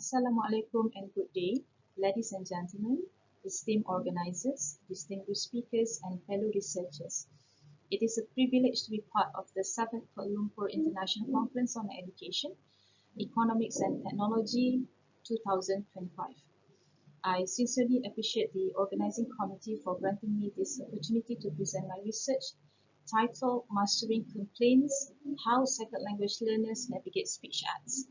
Assalamualaikum and good day, ladies and gentlemen, esteemed organizers, distinguished speakers, and fellow researchers. It is a privilege to be part of the 7th Kuala Lumpur International Conference on Education, Economics and Technology 2025. I sincerely appreciate the organizing committee for granting me this opportunity to present my research titled Mastering Complaints, How Second Language Learners Navigate Speech Acts.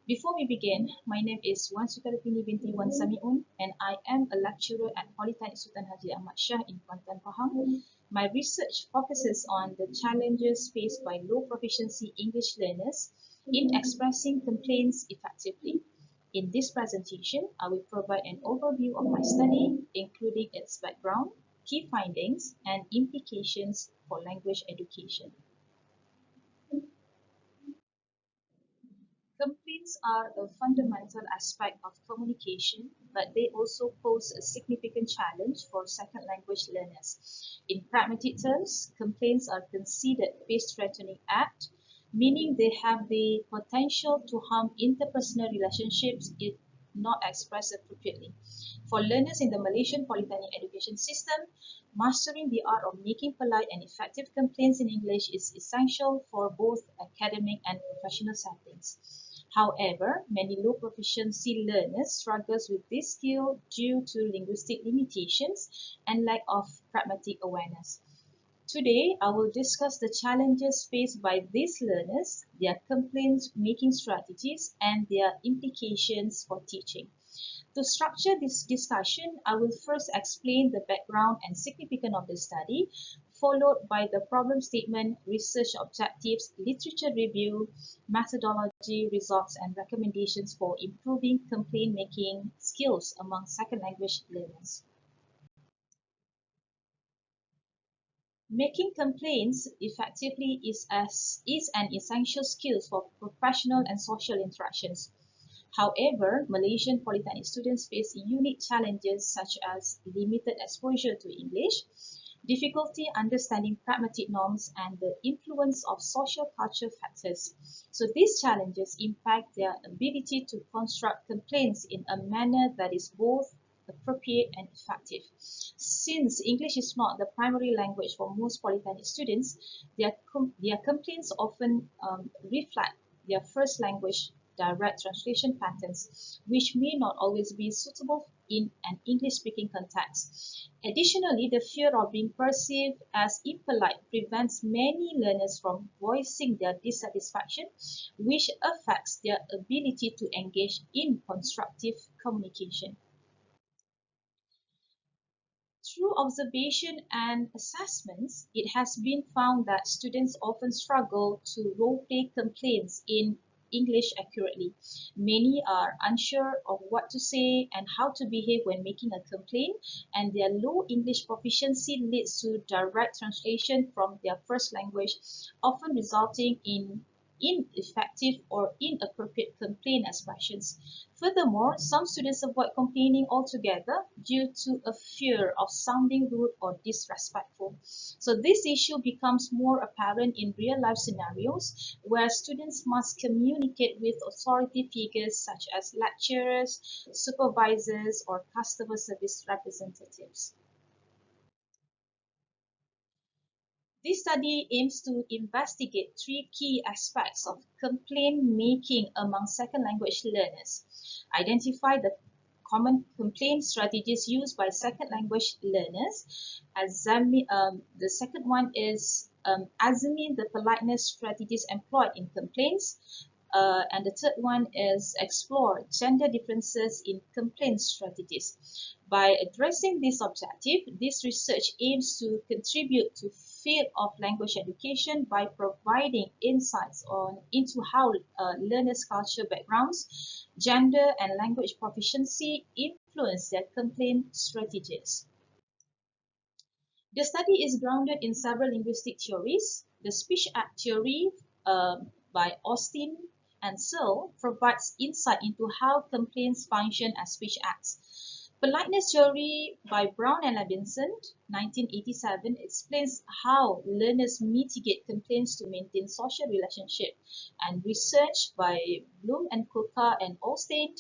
Before we begin, my name is Sukartini Binti Samiun, and I am a lecturer at Politeknik Sultan Haji Ahmad Shah in Kuantan, Pahang. My research focuses on the challenges faced by low proficiency English learners in expressing complaints effectively. In this presentation, I will provide an overview of my study, including its background, key findings, and implications for language education. Complaints are a fundamental aspect of communication, but they also pose a significant challenge for second language learners. In pragmatic terms, complaints are considered face-threatening acts, meaning they have the potential to harm interpersonal relationships if not expressed appropriately. For learners in the Malaysian Politeknik education system, mastering the art of making polite and effective complaints in English is essential for both academic and professional settings. However, many low proficiency learners struggle with this skill due to linguistic limitations and lack of pragmatic awareness. Today, I will discuss the challenges faced by these learners, their complaints making strategies, and their implications for teaching. To structure this discussion, I will first explain the background and significance of the study, followed by the problem statement, research objectives, literature review, methodology, results, and recommendations for improving complaint-making skills among second language learners. Making complaints effectively is an essential skill for professional and social interactions. However, Malaysian Polytechnic students face unique challenges such as limited exposure to English, difficulty understanding pragmatic norms, and the influence of social culture factors. So these challenges impact their ability to construct complaints in a manner that is both appropriate and effective. Since English is not the primary language for most Polytechnic students, their complaints often reflect their first language direct translation patterns, which may not always be suitable in an English-speaking context. Additionally, the fear of being perceived as impolite prevents many learners from voicing their dissatisfaction, which affects their ability to engage in constructive communication. Through observation and assessments, it has been found that students often struggle to role-play complaints in English accurately. Many are unsure of what to say and how to behave when making a complaint, and their low English proficiency leads to direct translation from their first language, often resulting in ineffective or inappropriate complaint expressions. Furthermore, some students avoid complaining altogether due to a fear of sounding rude or disrespectful. So this issue becomes more apparent in real-life scenarios where students must communicate with authority figures such as lecturers, supervisors, or customer service representatives. This study aims to investigate three key aspects of complaint making among second language learners. Identify the common complaint strategies used by second language learners. The second one is examine the politeness strategies employed in complaints. And the third one is explore gender differences in complaint strategies. By addressing this objective, this research aims to contribute to field of language education by providing insights into how learners' cultural backgrounds, gender, and language proficiency influence their complaint strategies. The study is grounded in several linguistic theories. The speech act theory by Austin and Searle provides insight into how complaints function as speech acts. Politeness theory by Brown and Levinson 1987 explains how learners mitigate complaints to maintain social relationship, and research by Bloom and Kuka and Olstein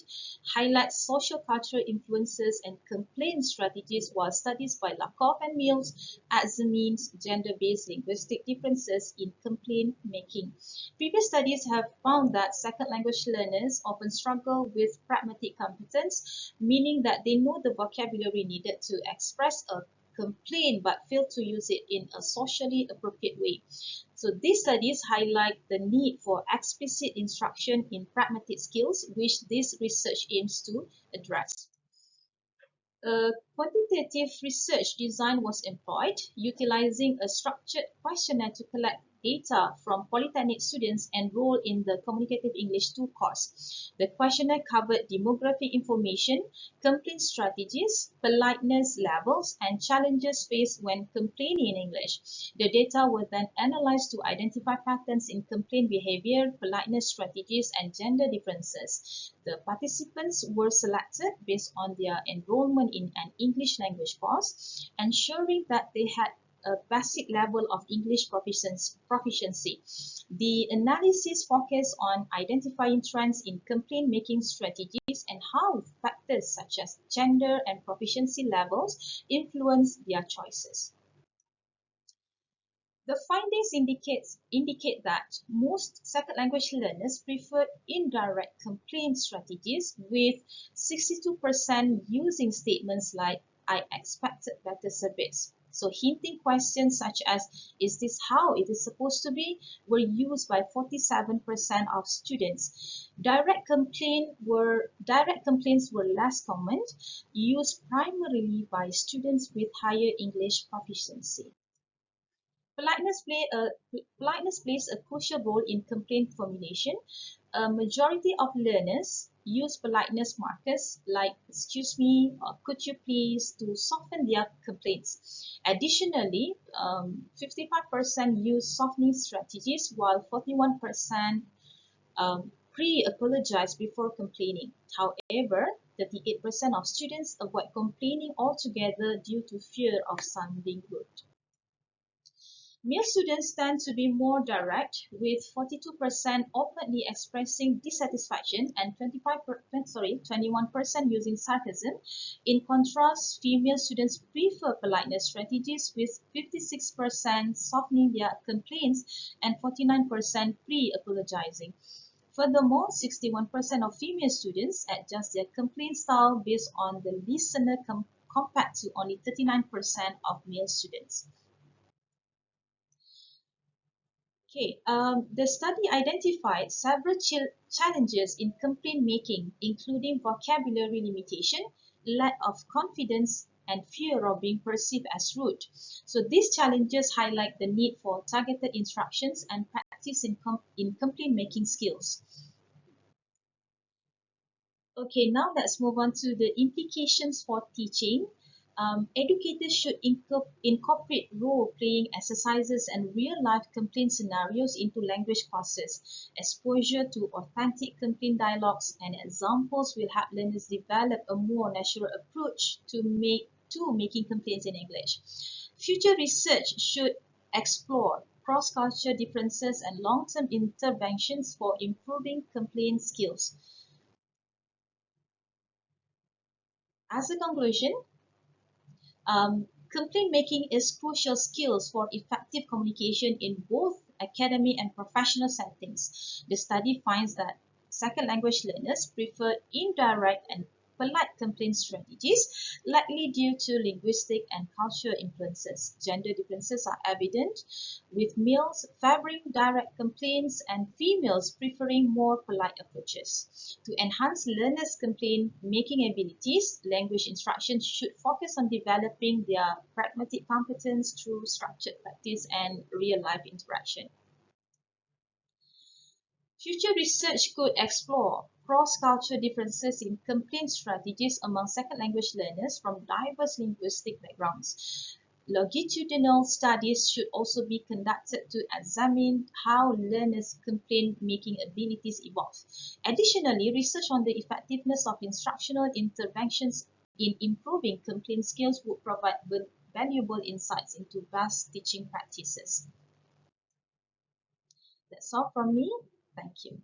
highlights social cultural influences and complaint strategies, while studies by Lakoff and Mills examines gender-based linguistic differences in complaint making. Previous studies have found that second language learners often struggle with pragmatic competence, meaning that they know the vocabulary needed to express a complaint but fail to use it in a socially appropriate way. So these studies highlight the need for explicit instruction in pragmatic skills, which this research aims to address. A quantitative research design was employed, utilizing a structured questionnaire to collect data from Polytechnic students enrolled in the Communicative English 2 course. The questionnaire covered demographic information, complaint strategies, politeness levels, and challenges faced when complaining in English. The data were then analyzed to identify patterns in complaint behavior, politeness strategies, and gender differences. The participants were selected based on their enrollment in an English language course, ensuring that they had a basic level of English proficiency. The analysis focused on identifying trends in complaint-making strategies and how factors such as gender and proficiency levels influence their choices. The findings indicate that most second language learners prefer indirect complaint strategies, with 62% using statements like "I expected better service." So hinting questions such as "Is this how it is supposed to be?" were used by 47% of students. Direct complaints were less common, used primarily by students with higher English proficiency. Politeness plays a crucial role in complaint formulation. A majority of learners use politeness markers like "excuse me" or "could you please" to soften their complaints. Additionally, 55% use softening strategies, while 41% pre-apologize before complaining. However, 38% of students avoid complaining altogether due to fear of sounding rude. Male students tend to be more direct, with 42% openly expressing dissatisfaction and 21% using sarcasm. In contrast, female students prefer politeness strategies, with 56% softening their complaints and 49% pre-apologizing. Furthermore, 61% of female students adjust their complaint style based on the listener compared to only 39% of male students. The study identified several challenges in complaint making, including vocabulary limitation, lack of confidence, and fear of being perceived as rude. So these challenges highlight the need for targeted instructions and practice in complaint making skills. Okay, now let's move on to the implications for teaching. Educators should incorporate role-playing exercises and real-life complaint scenarios into language courses. Exposure to authentic complaint dialogues and examples will help learners develop a more natural approach to making complaints in English. Future research should explore cross-cultural differences and long-term interventions for improving complaint skills. As a conclusion, complaint making is crucial skills for effective communication in both academic and professional settings. The study finds that second language learners prefer indirect and polite complaint strategies, likely due to linguistic and cultural influences. Gender differences are evident, with males favoring direct complaints and females preferring more polite approaches. To enhance learners' complaint making abilities, language instruction should focus on developing their pragmatic competence through structured practice and real-life interaction. Future research could explore cross-cultural differences in complaint strategies among second language learners from diverse linguistic backgrounds. Longitudinal studies should also be conducted to examine how learners' complaint-making abilities evolve. Additionally, research on the effectiveness of instructional interventions in improving complaint skills would provide valuable insights into best teaching practices. That's all from me. Thank you.